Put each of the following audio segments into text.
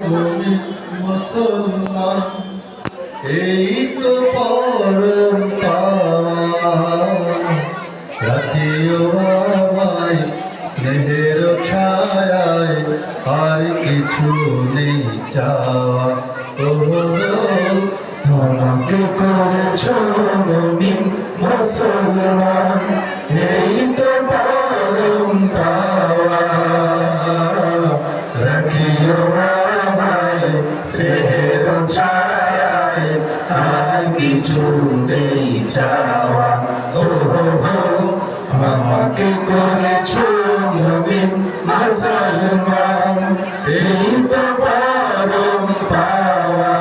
মুমিন মুসলমান এই তো পরম পাওয়া রাখিও আমায় স্নেহের ছায়ায় আর কিছু নেই চাওয়া ও আমাকে করেছ মুমিন মুসলমান এই তো পরম পাওয়া রাখিও আমায় স্নেহের ছায়ায় আর কিছু নেই চাওয়া ও আমাকে করেছ মুমিন মুসলমান এই তো পরম পাওয়া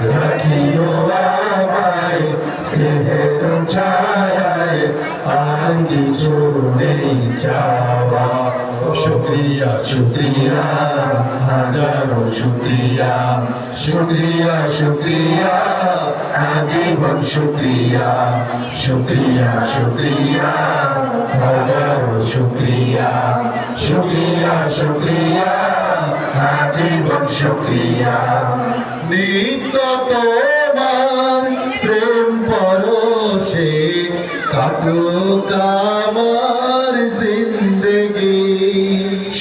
রাখিও আমায় স্নেহের ছায়ায় আর কিছু নেই চাওয়া শুক্রিয়া শুক্রিয়া হাজারো শুক্রিয়া শুক্রিয়া শুক্রিয়া আজীবন শুক্রিয়া শুক্রিয়া শুক্রিয়া হাজারো শুক্রিয়া শুক্রিয়া শুক্রিয়া আজীবন শুক্রিয়া নিত্য তোমার প্রেম পরশে কাটুক আমার জিন্দগি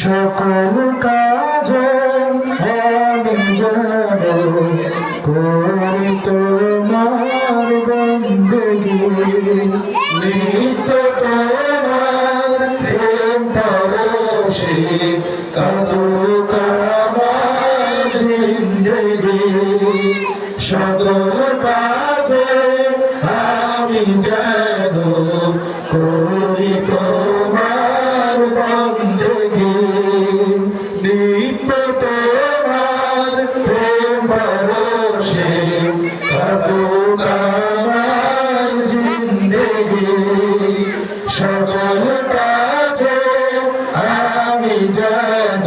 সকল কাজে আমি যেন করি তোমার বন্দগি নিত্য তোমার প্রেম পরশে কাটুক আমার জিন্দগি সকল কাজে আমি যেন করি তোমার বন্দগি নিত্য তোমার প্রেম পরশে কাটুক আমার জিন্দগি সকল কাজে আমি যেন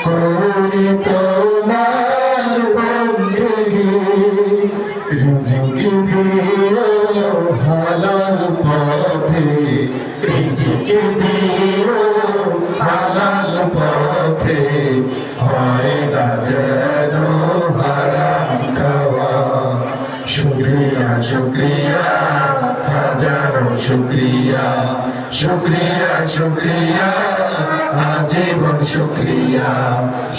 করি তোমার বন্দগি রিজিক দিও হালাল পথে রিজিক দিও হালাল পথে হয় না যেন হারাম খাওয়া শুক্রিয়া শুক্রিয়া হাজারো শুক্রিয়া শুক্রিয়া শুক্রিয়া আজীবন শুক্রিয়া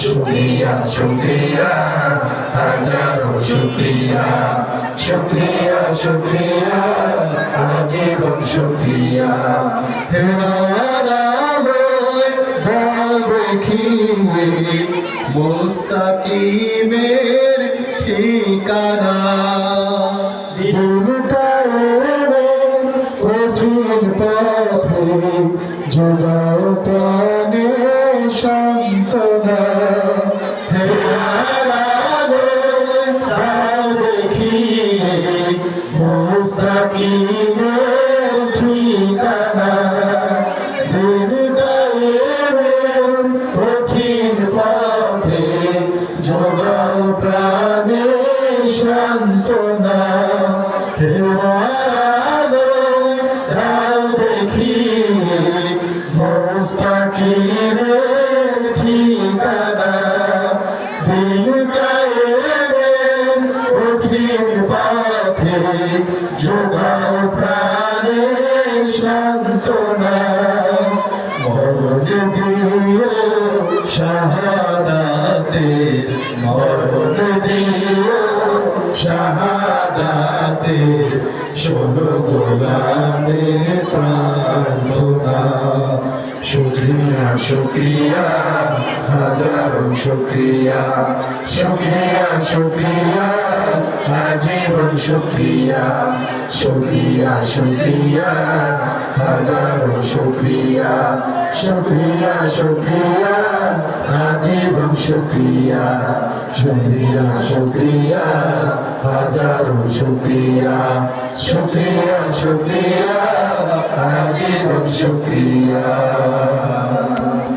শুক্রিয়া শুক্রিয়া হাজারো শুক্রিয়া শুক্রিয়া শুক্রিয়া আজীবন শুক্রিয়া দেখিয়ে মুস্তাকিমের ঠিকানা কঠিন পথে যোগাও প্রাণে সান্ত্বনা দেখিয়ে মুস্তাকিমের ঠিকানা কঠিন পথে যোগাও প্রাণে সান্ত্বনা দেখিয়ে মুস্তাকিমের ঠিকানা দিল গায়ের কঠিন পথে যোগাও প্রাণে সান্ত্বনা মরণ দিও শাহাদাতে মরণ দিও শাহাদাতে শোনো গোলামের প্রার্থনা শুক্রিয়া শুক্রিয়া হাজারো শুক্রিয়া শুক্রিয়া শুক্রিয়া আজীবন শুক্রিয়া শুক্রিয়া শুক্রিয়া হাজারো শুক্রিয়া শুক্রিয়া শুক্রিয়া আজীবন শুক্রিয়া শুক্রিয়া শুক্রিয়া হাজারো শুক্রিয়া শুক্রিয়া শুক্রিয়া আজীবন শুক্রিয়া